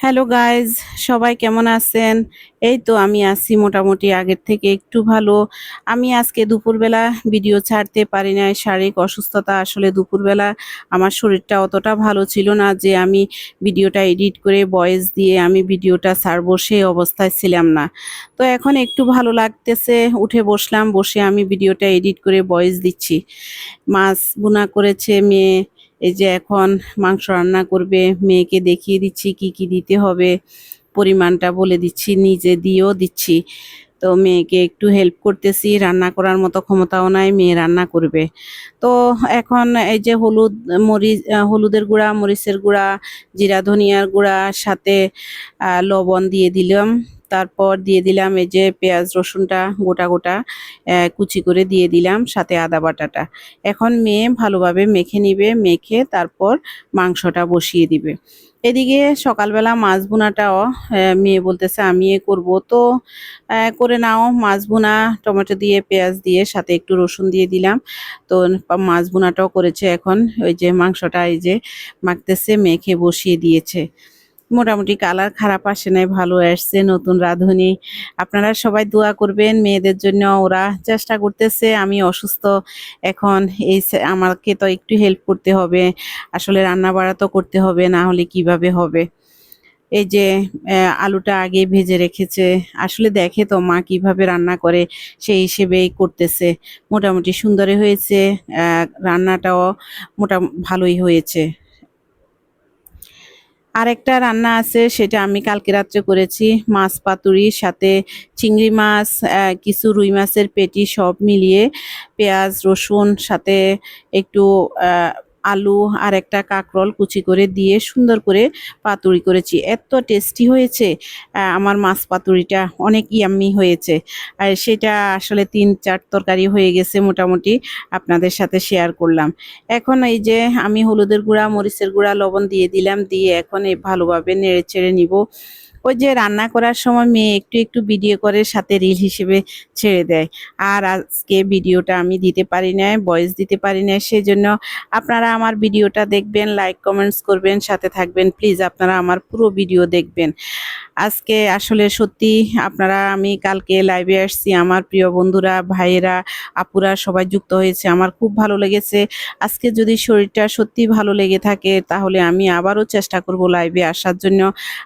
Hello guys, সবাই কেমন আছেন? এই তো আমি আছি মোটামুটি আগের থেকে একটু ভালো। আমি আজকে দুপুরবেলা ভিডিও ছাড়তে পারি নাই। শারীরিক অসুস্থতা, আসলে দুপুরবেলা আমার শরীরটা অতটা ভালো ছিল না যে আমি ভিডিওটা এডিট করে ভয়েস দিয়ে আমি ভিডিওটা ছাড়বো, সেই অবস্থায় ছিলাম না। তো এখন একটু ভালো লাগতেছে, উঠে বসলাম, বসে আমি ভিডিওটা এডিট করে ভয়েস দিচ্ছি। মাছ ভুনা করেছে মেয়ে, এই যে এখন মাংস রান্না করবে। মেয়েকে দেখিয়ে দিচ্ছি কি কি দিতে হবে, পরিমাণটা বলে দিচ্ছি, নিজে দিয়েও দিচ্ছি। তো মেয়েকে একটু হেল্প করতেছি, রান্না করার মতো ক্ষমতাও নাই, মেয়ে রান্না করবে। তো এখন এই যে হলুদের গুঁড়া, মরিচের গুঁড়া, জিরা ধনিয়ার গুঁড়া, সাথে লবণ দিয়ে দিলাম। তারপর দিয়ে দিলাম এই যে পেঁয়াজ রসুনটা গোটা গোটা কুচি করে দিয়ে দিলাম, সাথে আদা বাটাটা। এখন মেয়ে ভালোভাবে মেখে নিবে, মেখে তারপর মাংসটা বসিয়ে দিবে। এদিকে সকালবেলা মাছ ভুনাটাও মেয়ে বলতেছে আমি করব। তো করে নাও মাছ ভুনা, টমেটো দিয়ে পেঁয়াজ দিয়ে সাথে একটু রসুন দিয়ে দিলাম। তো মাছ ভুনাটাও করেছে। এখন ওই যে মাংসটা এই যে মাখতেছে, মেখে বসিয়ে দিয়েছে। মোটামুটি কালার খারাপ আসে নাই, ভালো আসছে। নতুন রাঁধুনি, আপনারা সবাই দোয়া করবেন মেয়েদের জন্য। ওরা চেষ্টা করতেছে, আমি অসুস্থ এখন। আমাকে তো একটু হেল্প করতে হবে, আসলে রান্না বাড়া তো করতে হবে, না হলে কিভাবে হবে। এই যে আলুটা আগে ভেজে রেখেছে, আসলে দেখে তো মা কিভাবে রান্না করে, সেই হিসেবেই করতেছে। মোটামুটি সুন্দরই হয়েছে, রান্নাটাও ভালোই হয়েছে। আরেকটা রান্না আছে, সেটা আমি কালকে রাত্রে করেছি। মাছ পাতুরি, সাথে চিংড়ি মাছ, কিছু রুই মাছের পেটি সব মিলিয়ে পেঁয়াজ রসুন সাথে একটু আলু আর একটা কাঁকরোল কুচি করে দিয়ে সুন্দর করে পাতুরি করেছি। এত টেস্টি হয়েছে, আমার মাছ পাতুরিটা অনেক ইয়াম্মি হয়েছে। আর সেটা আসলে ৩-৪ তরকারি হয়ে গেছে মোটামুটি, আপনাদের সাথে শেয়ার করলাম। এখন এই যে আমি হলুদের গুঁড়া, মরিচের গুঁড়া, লবণ দিয়ে দিলাম, দিয়ে এখন ভালোভাবে নেড়ে চেড়ে নিব। ওই যে রান্না করার সময় মেয়ে একটু একটু ভিডিও করে সাথে রিল হিসেবে ছেড়ে দেয়। আর আজকে ভিডিওটা আমি দিতে পারি না, ভয়েস দিতে পারি না, সেই জন্য আপনারা আমার ভিডিওটা দেখবেন, লাইক কমেন্টস করবেন, সাথে থাকবেন। প্লিজ আপনারা আমার পুরো ভিডিও দেখবেন। আজকে আসলে সত্যি আপনারা, আমি কালকে লাইভে আসছি, আমার প্রিয় বন্ধুরা, ভাইয়েরা, আপুরা সবাই যুক্ত হয়েছে, আমার খুব ভালো লেগেছে। আজকে যদি শরীরটা সত্যি ভালো লেগে থাকে, তাহলে আমি আবারও চেষ্টা করব লাইভে আসার জন্য।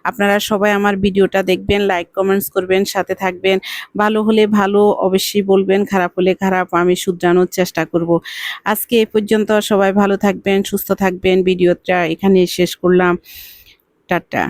আপনারা সবাই আমার ভিডিওটা দেখবেন, লাইক কমেন্টস করবেন, সাথে থাকবেন। ভালো হলে ভালো অবশ্যই বলবেন, খারাপ হলে খারাপ, আমি শুধরানোর চেষ্টা করব। আজকে এ পর্যন্ত, সবাই ভালো থাকবেন, সুস্থ থাকবেন। ভিডিওটা এখানে শেষ করলাম। টাটা।